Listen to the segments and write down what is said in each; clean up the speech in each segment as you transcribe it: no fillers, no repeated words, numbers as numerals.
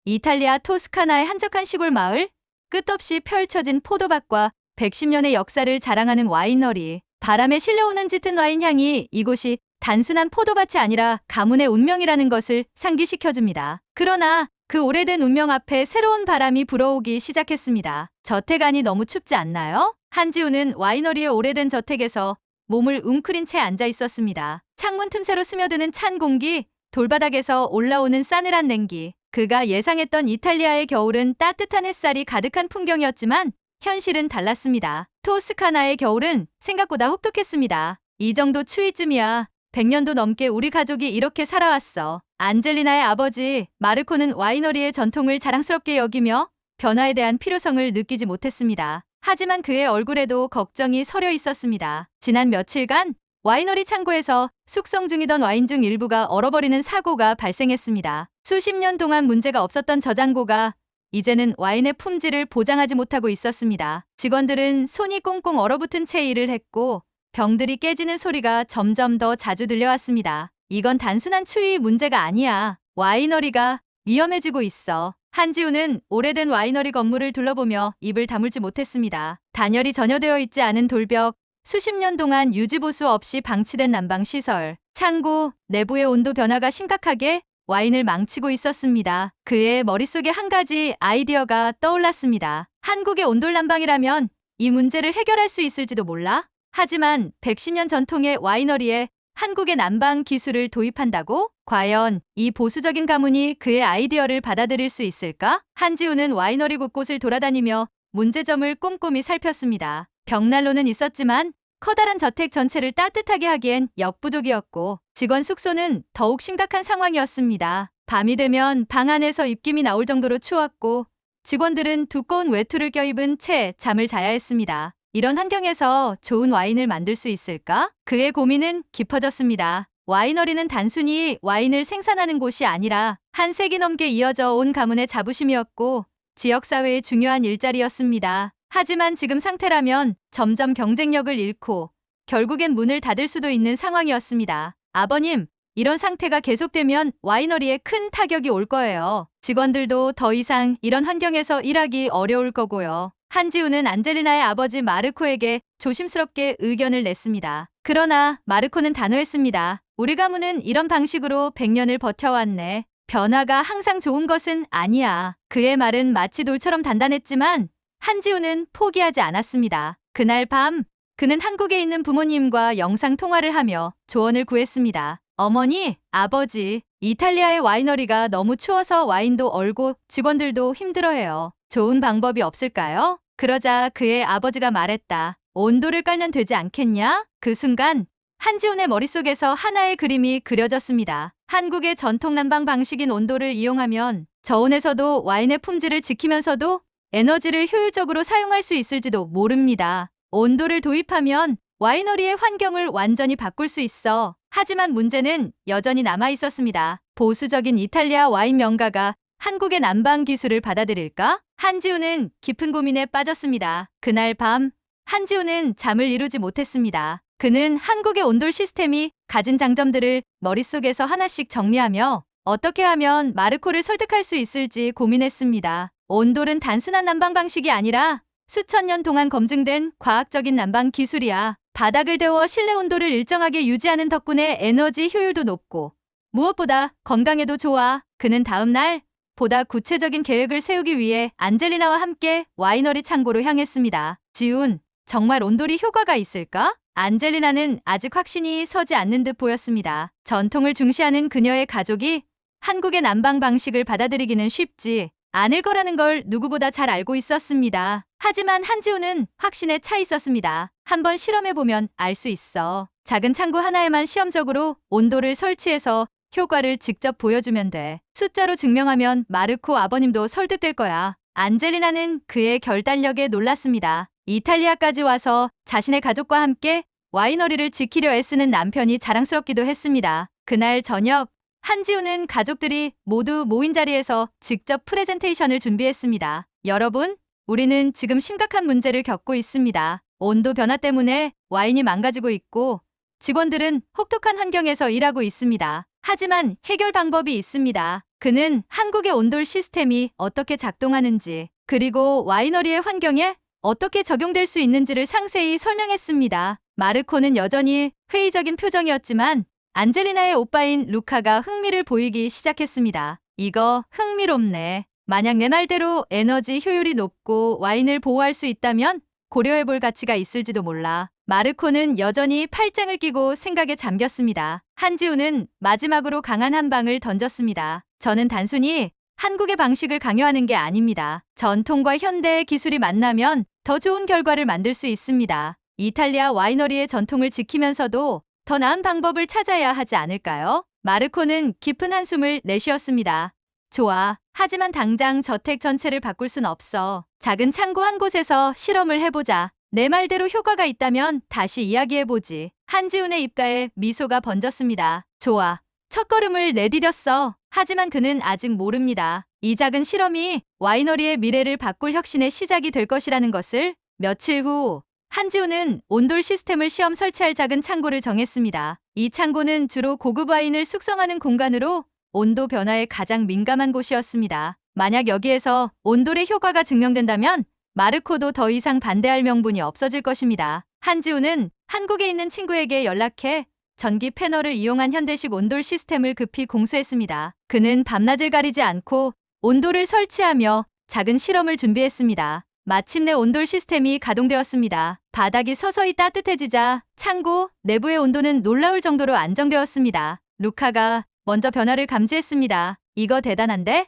이탈리아 토스카나의 한적한 시골 마을, 끝없이 펼쳐진 포도밭과 110년의 역사를 자랑하는 와이너리. 바람에 실려오는 짙은 와인 향이 이곳이 단순한 포도밭이 아니라 가문의 운명이라는 것을 상기시켜줍니다. 그러나 그 오래된 운명 앞에 새로운 바람이 불어오기 시작했습니다. 저택 안이 너무 춥지 않나요? 한지우는 와이너리의 오래된 저택에서 몸을 웅크린 채 앉아 있었습니다. 창문 틈새로 스며드는 찬 공기, 돌바닥에서 올라오는 싸늘한 냉기. 그가 예상했던 이탈리아의 겨울은 따뜻한 햇살이 가득한 풍경이었지만 현실은 달랐습니다. 토스카나의 겨울은 생각보다 혹독했습니다. 이 정도 추위쯤이야. 100년도 넘게 우리 가족이 이렇게 살아왔어. 안젤리나의 아버지 마르코는 와이너리의 전통을 자랑스럽게 여기며 변화에 대한 필요성을 느끼지 못했습니다. 하지만 그의 얼굴에도 걱정이 서려 있었습니다. 지난 며칠간 와이너리 창고에서 숙성 중이던 와인 중 일부가 얼어버리는 사고가 발생했습니다. 수십 년 동안 문제가 없었던 저장고가 이제는 와인의 품질을 보장하지 못하고 있었습니다. 직원들은 손이 꽁꽁 얼어붙은 채 일을 했고 병들이 깨지는 소리가 점점 더 자주 들려왔습니다. 이건 단순한 추위 문제가 아니야. 와이너리가 위험해지고 있어. 한지우는 오래된 와이너리 건물을 둘러보며 입을 다물지 못했습니다. 단열이 전혀되어 있지 않은 돌벽, 수십 년 동안 유지보수 없이 방치된 난방시설, 창고 내부의 온도 변화가 심각하게 와인을 망치고 있었습니다. 그의 머릿속에 한 가지 아이디어가 떠올랐습니다. 한국의 온돌난방이라면 이 문제를 해결할 수 있을지도 몰라? 하지만 110년 전통의 와이너리에 한국의 난방 기술을 도입한다고? 과연 이 보수적인 가문이 그의 아이디어를 받아들일 수 있을까? 한지우는 와이너리 곳곳을 돌아다니며 문제점을 꼼꼼히 살폈습니다. 벽난로는 있었지만 커다란 저택 전체를 따뜻하게 하기엔 역부족이었고 직원 숙소는 더욱 심각한 상황이었습니다. 밤이 되면 방 안에서 입김이 나올 정도로 추웠고 직원들은 두꺼운 외투를 껴입은 채 잠을 자야 했습니다. 이런 환경에서 좋은 와인을 만들 수 있을까? 그의 고민은 깊어졌습니다. 와이너리는 단순히 와인을 생산하는 곳이 아니라 한 세기 넘게 이어져 온 가문의 자부심이었고 지역사회의 중요한 일자리였습니다. 하지만 지금 상태라면 점점 경쟁력을 잃고 결국엔 문을 닫을 수도 있는 상황이었습니다. 아버님, 이런 상태가 계속되면 와이너리에 큰 타격이 올 거예요. 직원들도 더 이상 이런 환경에서 일하기 어려울 거고요. 한지우는 안젤리나의 아버지 마르코에게 조심스럽게 의견을 냈습니다. 그러나 마르코는 단호했습니다. 우리 가문은 이런 방식으로 100년을 버텨왔네. 변화가 항상 좋은 것은 아니야. 그의 말은 마치 돌처럼 단단했지만 한지우는 포기하지 않았습니다. 그날 밤 그는 한국에 있는 부모님과 영상 통화를 하며 조언을 구했습니다. 어머니, 아버지, 이탈리아의 와이너리가 너무 추워서 와인도 얼고 직원들도 힘들어해요. 좋은 방법이 없을까요? 그러자 그의 아버지가 말했다. 온도를 깔면 되지 않겠냐? 그 순간 한지훈의 머릿속에서 하나의 그림이 그려졌습니다. 한국의 전통 난방 방식인 온도를 이용하면 저온에서도 와인의 품질을 지키면서도 에너지를 효율적으로 사용할 수 있을지도 모릅니다. 온도를 도입하면 와이너리의 환경을 완전히 바꿀 수 있어. 하지만 문제는 여전히 남아 있었습니다. 보수적인 이탈리아 와인 명가가 한국의 난방 기술을 받아들일까? 한지우는 깊은 고민에 빠졌습니다. 그날 밤 한지우는 잠을 이루지 못했습니다. 그는 한국의 온돌 시스템이 가진 장점들을 머릿속에서 하나씩 정리하며 어떻게 하면 마르코를 설득할 수 있을지 고민했습니다. 온돌은 단순한 난방 방식이 아니라 수천 년 동안 검증된 과학적인 난방 기술이야. 바닥을 데워 실내 온도를 일정하게 유지하는 덕분에 에너지 효율도 높고 무엇보다 건강에도 좋아. 그는 다음 날 보다 구체적인 계획을 세우기 위해 안젤리나와 함께 와이너리 창고로 향했습니다. 지훈, 정말 온돌이 효과가 있을까? 안젤리나는 아직 확신이 서지 않는 듯 보였습니다. 전통을 중시하는 그녀의 가족이 한국의 난방 방식을 받아들이기는 쉽지 않을 거라는 걸 누구보다 잘 알고 있었습니다. 하지만 한지우는 확신에 차 있었습니다. 한번 실험해보면 알 수 있어. 작은 창고 하나에만 시험적으로 온도를 설치해서 효과를 직접 보여주면 돼. 숫자로 증명하면 마르코 아버님도 설득될 거야. 안젤리나는 그의 결단력에 놀랐습니다. 이탈리아까지 와서 자신의 가족과 함께 와이너리를 지키려 애쓰는 남편이 자랑스럽기도 했습니다. 그날 저녁 한지우는 가족들이 모두 모인 자리에서 직접 프레젠테이션을 준비했습니다. 여러분, 우리는 지금 심각한 문제를 겪고 있습니다. 온도 변화 때문에 와인이 망가지고 있고 직원들은 혹독한 환경에서 일하고 있습니다. 하지만 해결 방법이 있습니다. 그는 한국의 온돌 시스템이 어떻게 작동하는지, 그리고 와이너리의 환경에 어떻게 적용될 수 있는지를 상세히 설명했습니다. 마르코는 여전히 회의적인 표정이었지만 안젤리나의 오빠인 루카가 흥미를 보이기 시작했습니다. 이거 흥미롭네. 만약 내 말대로 에너지 효율이 높고 와인을 보호할 수 있다면 고려해볼 가치가 있을지도 몰라. 마르코는 여전히 팔짱을 끼고 생각에 잠겼습니다. 한지우는 마지막으로 강한 한 방을 던졌습니다. 저는 단순히 한국의 방식을 강요하는 게 아닙니다. 전통과 현대의 기술이 만나면 더 좋은 결과를 만들 수 있습니다. 이탈리아 와이너리의 전통을 지키면서도 더 나은 방법을 찾아야 하지 않을까요? 마르코는 깊은 한숨을 내쉬었습니다. 좋아. 하지만 당장 저택 전체를 바꿀 순 없어. 작은 창고 한 곳에서 실험을 해보자. 내 말대로 효과가 있다면 다시 이야기해보지. 한지훈의 입가에 미소가 번졌습니다. 좋아. 첫걸음을 내디뎠어. 하지만 그는 아직 모릅니다. 이 작은 실험이 와이너리의 미래를 바꿀 혁신의 시작이 될 것이라는 것을. 며칠 후 한지훈은 온돌 시스템을 시험 설치할 작은 창고를 정했습니다. 이 창고는 주로 고급 와인을 숙성하는 공간으로 온도 변화에 가장 민감한 곳이었습니다. 만약 여기에서 온돌의 효과가 증명된다면 마르코도 더 이상 반대할 명분이 없어질 것입니다. 한지훈은 한국에 있는 친구에게 연락해 전기 패널을 이용한 현대식 온돌 시스템을 급히 공수했습니다. 그는 밤낮을 가리지 않고 온돌을 설치하며 작은 실험을 준비했습니다. 마침내 온돌 시스템이 가동되었습니다. 바닥이 서서히 따뜻해지자 창고 내부의 온도는 놀라울 정도로 안정되었습니다. 루카가 먼저 변화를 감지했습니다. 이거 대단한데?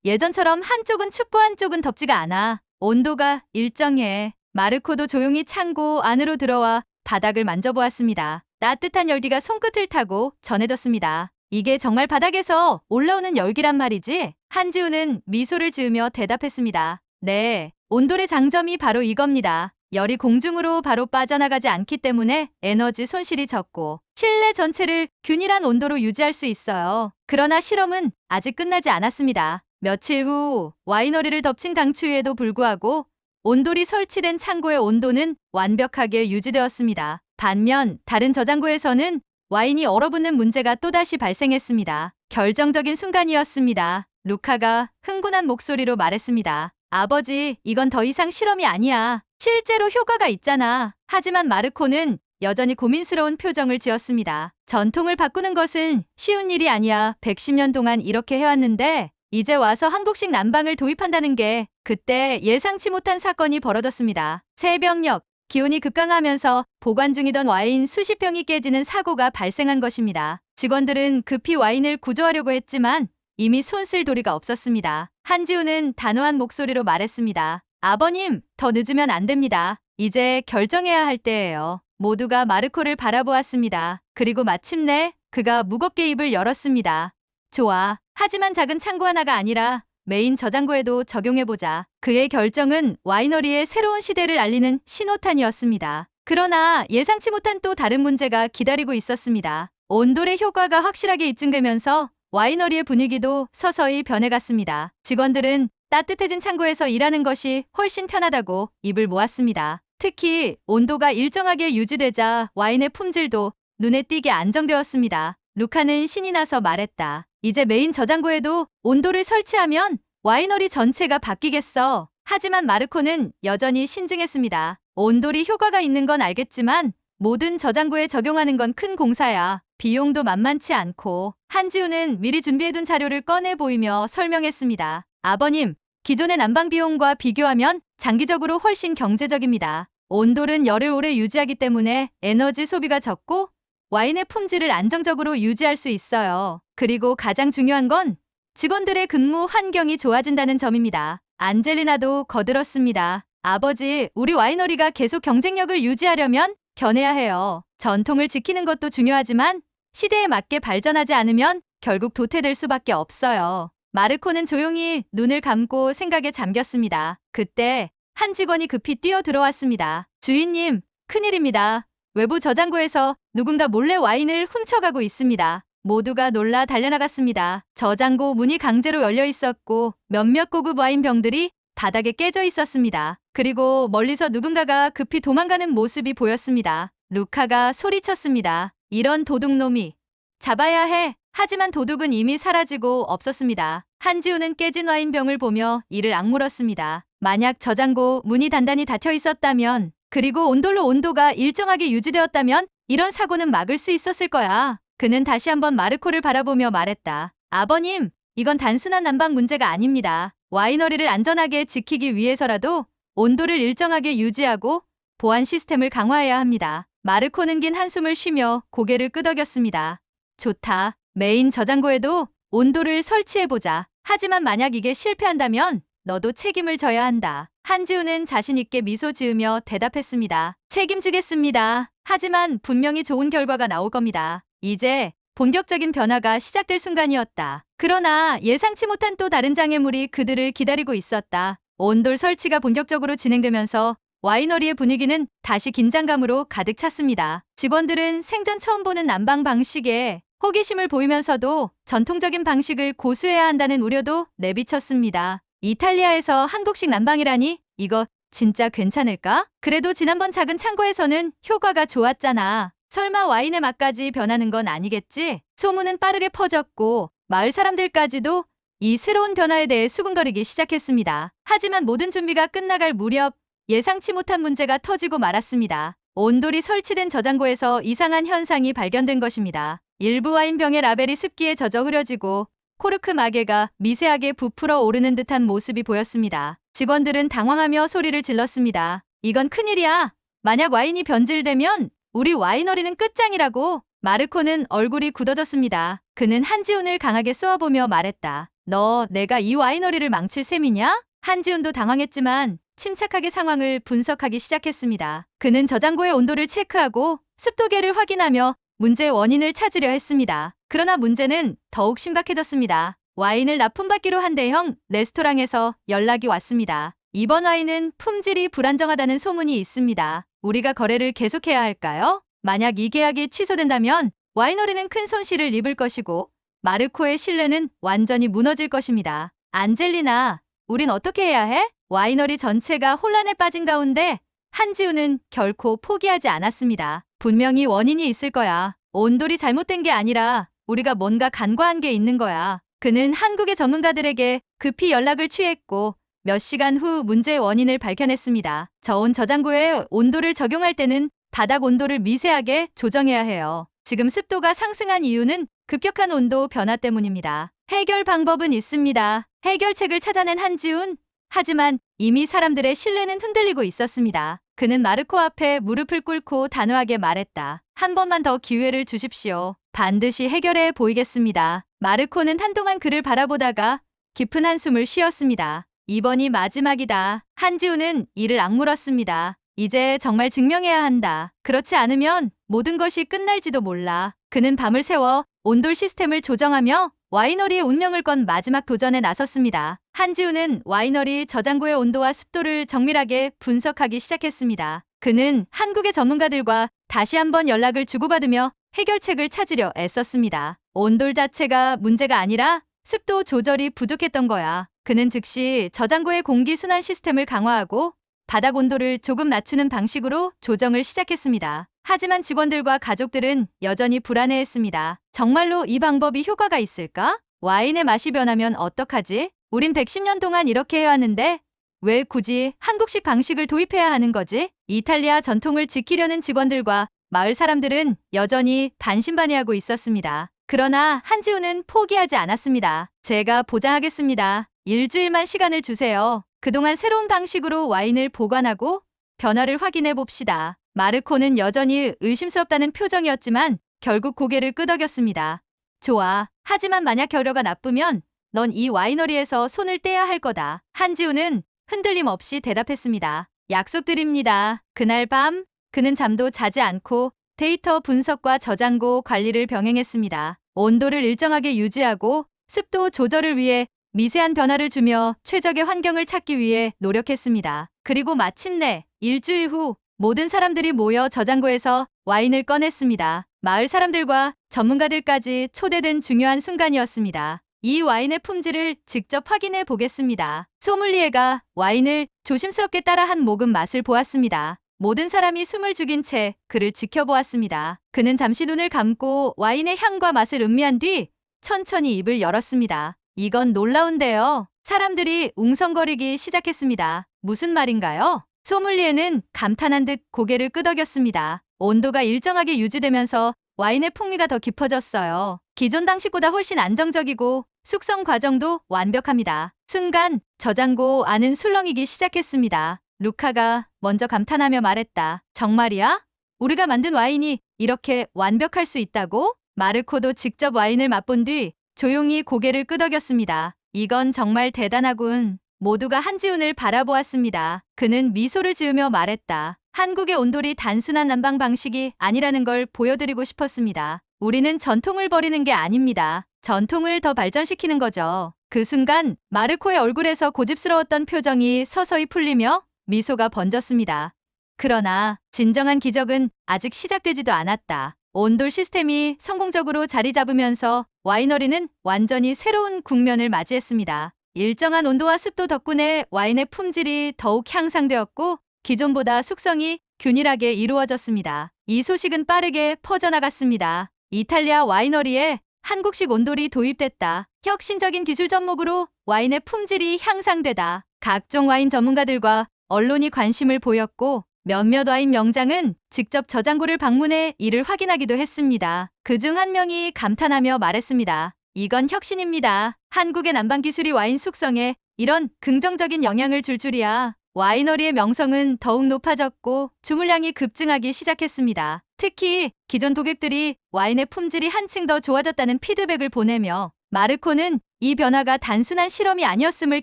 예전처럼 한쪽은 춥고 한쪽은 덥지가 않아. 온도가 일정해. 마르코도 조용히 창고 안으로 들어와 바닥을 만져보았습니다. 따뜻한 열기가 손끝을 타고 전해졌습니다. 이게 정말 바닥에서 올라오는 열기란 말이지? 한지우는 미소를 지으며 대답했습니다. 네, 온돌의 장점이 바로 이겁니다. 열이 공중으로 바로 빠져나가지 않기 때문에 에너지 손실이 적고 실내 전체를 균일한 온도로 유지할 수 있어요. 그러나 실험은 아직 끝나지 않았습니다. 며칠 후 와이너리를 덮친 강추위에도 불구하고 온돌이 설치된 창고의 온도는 완벽하게 유지되었습니다. 반면 다른 저장고에서는 와인이 얼어붙는 문제가 또다시 발생했습니다. 결정적인 순간이었습니다. 루카가 흥분한 목소리로 말했습니다. 아버지, 이건 더 이상 실험이 아니야. 실제로 효과가 있잖아. 하지만 마르코는 여전히 고민스러운 표정을 지었습니다. 전통을 바꾸는 것은 쉬운 일이 아니야. 110년 동안 이렇게 해왔는데 이제 와서 한국식 난방을 도입한다는 게 그때 예상치 못한 사건이 벌어졌습니다. 새벽녘 기온이 급강하면서 보관 중이던 와인 수십 병이 깨지는 사고가 발생한 것입니다. 직원들은 급히 와인을 구조하려고 했지만 이미 손쓸 도리가 없었습니다. 한지우는 단호한 목소리로 말했습니다. 아버님, 더 늦으면 안 됩니다. 이제 결정해야 할 때예요. 모두가 마르코를 바라보았습니다. 그리고 마침내 그가 무겁게 입을 열었습니다. 좋아. 하지만 작은 창고 하나가 아니라 메인 저장고에도 적용해보자. 그의 결정은 와이너리의 새로운 시대를 알리는 신호탄이었습니다. 그러나 예상치 못한 또 다른 문제가 기다리고 있었습니다. 온돌의 효과가 확실하게 입증되면서 와이너리의 분위기도 서서히 변해갔습니다. 직원들은 따뜻해진 창고에서 일하는 것이 훨씬 편하다고 입을 모았습니다. 특히 온도가 일정하게 유지되자 와인의 품질도 눈에 띄게 안정되었습니다. 루카는 신이 나서 말했다. 이제 메인 저장고에도 온돌을 설치하면 와이너리 전체가 바뀌겠어. 하지만 마르코는 여전히 신중했습니다. 온돌이 효과가 있는 건 알겠지만 모든 저장고에 적용하는 건 큰 공사야. 비용도 만만치 않고. 한지우는 미리 준비해둔 자료를 꺼내 보이며 설명했습니다. 아버님, 기존의 난방 비용과 비교하면 장기적으로 훨씬 경제적입니다. 온돌은 열을 오래 유지하기 때문에 에너지 소비가 적고 와인의 품질을 안정적으로 유지할 수 있어요. 그리고 가장 중요한 건 직원들의 근무 환경이 좋아진다는 점입니다. 안젤리나도 거들었습니다. 아버지, 우리 와이너리가 계속 경쟁력을 유지하려면 견해야 해요. 전통을 지키는 것도 중요하지만 시대에 맞게 발전하지 않으면 결국 도태될 수밖에 없어요. 마르코는 조용히 눈을 감고 생각에 잠겼습니다. 그때 한 직원이 급히 뛰어 들어왔습니다. 주인님, 큰일입니다. 외부 저장고에서 누군가 몰래 와인을 훔쳐가고 있습니다. 모두가 놀라 달려나갔습니다. 저장고 문이 강제로 열려 있었고 몇몇 고급 와인 병들이 바닥에 깨져 있었습니다. 그리고 멀리서 누군가가 급히 도망가는 모습이 보였습니다. 루카가 소리쳤습니다. 이런 도둑놈이 잡아야 해. 하지만 도둑은 이미 사라지고 없었습니다. 한지우는 깨진 와인병을 보며 이를 악물었습니다. 만약 저장고 문이 단단히 닫혀 있었다면, 그리고 온돌로 온도가 일정하게 유지되었다면 이런 사고는 막을 수 있었을 거야. 그는 다시 한번 마르코를 바라보며 말했다. 아버님, 이건 단순한 난방 문제가 아닙니다. 와이너리를 안전하게 지키기 위해서라도 온도를 일정하게 유지하고 보안 시스템을 강화해야 합니다. 마르코는 긴 한숨을 쉬며 고개를 끄덕였습니다. 좋다. 메인 저장고에도 온도를 설치해보자. 하지만 만약 이게 실패한다면 너도 책임을 져야 한다. 한지우는 자신있게 미소 지으며 대답했습니다. 책임지겠습니다. 하지만 분명히 좋은 결과가 나올 겁니다. 이제 본격적인 변화가 시작될 순간이었다. 그러나 예상치 못한 또 다른 장애물이 그들을 기다리고 있었다. 온돌 설치가 본격적으로 진행되면서 와이너리의 분위기는 다시 긴장감으로 가득 찼습니다. 직원들은 생전 처음 보는 난방 방식에 호기심을 보이면서도 전통적인 방식을 고수해야 한다는 우려도 내비쳤습니다. 이탈리아에서 한국식 난방이라니? 이거 진짜 괜찮을까? 그래도 지난번 작은 창고에서는 효과가 좋았잖아. 설마 와인의 맛까지 변하는 건 아니겠지? 소문은 빠르게 퍼졌고 마을 사람들까지도 이 새로운 변화에 대해 수군거리기 시작했습니다. 하지만 모든 준비가 끝나갈 무렵 예상치 못한 문제가 터지고 말았습니다. 온돌이 설치된 저장고에서 이상한 현상이 발견된 것입니다. 일부 와인병의 라벨이 습기에 젖어 흐려지고 코르크 마개가 미세하게 부풀어 오르는 듯한 모습이 보였습니다. 직원들은 당황하며 소리를 질렀습니다. 이건 큰일이야. 만약 와인이 변질되면 우리 와이너리는 끝장이라고. 마르코는 얼굴이 굳어졌습니다. 그는 한지훈을 강하게 쏘아보며 말했다. 너 내가 이 와이너리를 망칠 셈이냐? 한지훈도 당황했지만 침착하게 상황을 분석하기 시작했습니다. 그는 저장고의 온도를 체크하고 습도계를 확인하며 문제의 원인을 찾으려 했습니다. 그러나 문제는 더욱 심각해졌습니다. 와인을 납품받기로 한 대형 레스토랑에서 연락이 왔습니다. 이번 와인은 품질이 불안정하다는 소문이 있습니다. 우리가 거래를 계속해야 할까요? 만약 이 계약이 취소된다면 와이너리는 큰 손실을 입을 것이고 마르코의 신뢰는 완전히 무너질 것입니다. 안젤리나, 우린 어떻게 해야 해? 와이너리 전체가 혼란에 빠진 가운데 한지우는 결코 포기하지 않았습니다. 분명히 원인이 있을 거야. 온돌이 잘못된 게 아니라 우리가 뭔가 간과한 게 있는 거야. 그는 한국의 전문가들에게 급히 연락을 취했고 몇 시간 후 문제의 원인을 밝혀냈습니다. 저온 저장고에 온도를 적용할 때는 바닥 온도를 미세하게 조정해야 해요. 지금 습도가 상승한 이유는 급격한 온도 변화 때문입니다. 해결 방법은 있습니다. 해결책을 찾아낸 한지훈. 하지만 이미 사람들의 신뢰는 흔들리고 있었습니다. 그는 마르코 앞에 무릎을 꿇고 단호하게 말했다. 한 번만 더 기회를 주십시오. 반드시 해결해 보이겠습니다. 마르코는 한동안 그를 바라보다가 깊은 한숨을 쉬었습니다. 이번이 마지막이다. 한지훈은 이를 악물었습니다. 이제 정말 증명해야 한다. 그렇지 않으면 모든 것이 끝날지도 몰라. 그는 밤을 새워 온돌 시스템을 조정하며 와이너리의 운명을 건 마지막 도전에 나섰습니다. 한지훈은 와이너리 저장고의 온도와 습도를 정밀하게 분석하기 시작했습니다. 그는 한국의 전문가들과 다시 한번 연락을 주고받으며 해결책을 찾으려 애썼습니다. 온돌 자체가 문제가 아니라 습도 조절이 부족했던 거야. 그는 즉시 저장고의 공기 순환 시스템을 강화하고 바닥 온도를 조금 낮추는 방식으로 조정을 시작했습니다. 하지만 직원들과 가족들은 여전히 불안해했습니다. 정말로 이 방법이 효과가 있을까? 와인의 맛이 변하면 어떡하지? 우린 110년 동안 이렇게 해왔는데 왜 굳이 한국식 방식을 도입해야 하는 거지? 이탈리아 전통을 지키려는 직원들과 마을 사람들은 여전히 반신반의하고 있었습니다. 그러나 한지훈은 포기하지 않았습니다. 제가 보장하겠습니다. 일주일만 시간을 주세요. 그동안 새로운 방식으로 와인을 보관하고 변화를 확인해 봅시다. 마르코는 여전히 의심스럽다는 표정이었지만 결국 고개를 끄덕였습니다. 좋아. 하지만 만약 결과가 나쁘면 넌 이 와이너리에서 손을 떼야 할 거다. 한지훈은 흔들림 없이 대답했습니다. 약속드립니다. 그날 밤 그는 잠도 자지 않고 데이터 분석과 저장고 관리를 병행했습니다. 온도를 일정하게 유지하고 습도 조절을 위해 미세한 변화를 주며 최적의 환경을 찾기 위해 노력했습니다. 그리고 마침내 일주일 후 모든 사람들이 모여 저장고에서 와인을 꺼냈습니다. 마을 사람들과 전문가들까지 초대된 중요한 순간이었습니다. 이 와인의 품질을 직접 확인해 보겠습니다. 소믈리에가 와인을 조심스럽게 따라 한 모금 맛을 보았습니다. 모든 사람이 숨을 죽인 채 그를 지켜보았습니다. 그는 잠시 눈을 감고 와인의 향과 맛을 음미한 뒤 천천히 입을 열었습니다. 이건 놀라운데요. 사람들이 웅성거리기 시작했습니다. 무슨 말인가요? 소믈리에는 감탄한 듯 고개를 끄덕였습니다. 온도가 일정하게 유지되면서 와인의 풍미가 더 깊어졌어요. 기존 방식보다 훨씬 안정적이고 숙성 과정도 완벽합니다. 순간 저장고 안은 술렁이기 시작했습니다. 루카가 먼저 감탄하며 말했다. 정말이야? 우리가 만든 와인이 이렇게 완벽할 수 있다고? 마르코도 직접 와인을 맛본 뒤 조용히 고개를 끄덕였습니다. 이건 정말 대단하군. 모두가 한지훈을 바라보았습니다. 그는 미소를 지으며 말했다. 한국의 온돌이 단순한 난방 방식이 아니라는 걸 보여드리고 싶었습니다. 우리는 전통을 버리는 게 아닙니다. 전통을 더 발전시키는 거죠. 그 순간 마르코의 얼굴에서 고집스러웠던 표정이 서서히 풀리며 미소가 번졌습니다. 그러나 진정한 기적은 아직 시작되지도 않았다. 온돌 시스템이 성공적으로 자리 잡으면서 와이너리는 완전히 새로운 국면을 맞이했습니다. 일정한 온도와 습도 덕분에 와인의 품질이 더욱 향상되었고 기존보다 숙성이 균일하게 이루어졌습니다. 이 소식은 빠르게 퍼져나갔습니다. 이탈리아 와이너리에 한국식 온돌이 도입됐다. 혁신적인 기술 접목으로 와인의 품질이 향상되다. 각종 와인 전문가들과 언론이 관심을 보였고 몇몇 와인 명장은 직접 저장고를 방문해 이를 확인하기도 했습니다. 그중 한 명이 감탄하며 말했습니다. 이건 혁신입니다. 한국의 난방 기술이 와인 숙성에 이런 긍정적인 영향을 줄 줄이야. 와이너리의 명성은 더욱 높아졌고 주물량이 급증하기 시작했습니다. 특히 기존 고객들이 와인의 품질이 한층 더 좋아졌다는 피드백을 보내며 마르코는 이 변화가 단순한 실험이 아니었음을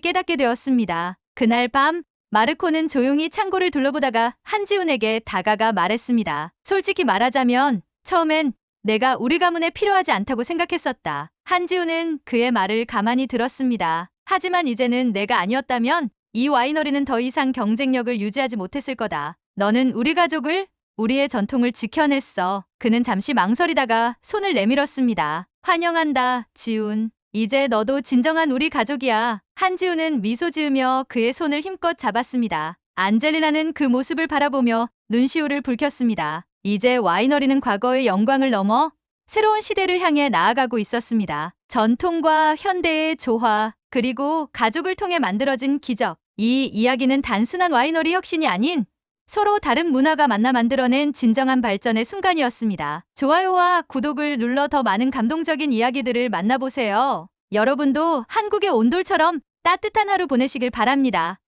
깨닫게 되었습니다. 그날 밤 마르코는 조용히 창고를 둘러보다가 한지훈에게 다가가 말했습니다. 솔직히 말하자면 처음엔 내가 우리 가문에 필요하지 않다고 생각했었다. 한지훈은 그의 말을 가만히 들었습니다. 하지만 이제는 내가 아니었다면 이 와이너리는 더 이상 경쟁력을 유지하지 못했을 거다. 너는 우리 가족을, 우리의 전통을 지켜냈어. 그는 잠시 망설이다가 손을 내밀었습니다. 환영한다, 지훈. 이제 너도 진정한 우리 가족이야. 한지훈은 미소 지으며 그의 손을 힘껏 잡았습니다. 안젤리나는 그 모습을 바라보며 눈시울을 붉혔습니다. 이제 와이너리는 과거의 영광을 넘어 새로운 시대를 향해 나아가고 있었습니다. 전통과 현대의 조화, 그리고 가족을 통해 만들어진 기적. 이 이야기는 단순한 와이너리 혁신이 아닌 서로 다른 문화가 만나 만들어낸 진정한 발전의 순간이었습니다. 좋아요와 구독을 눌러 더 많은 감동적인 이야기들을 만나보세요. 여러분도 한국의 온돌처럼 따뜻한 하루 보내시길 바랍니다.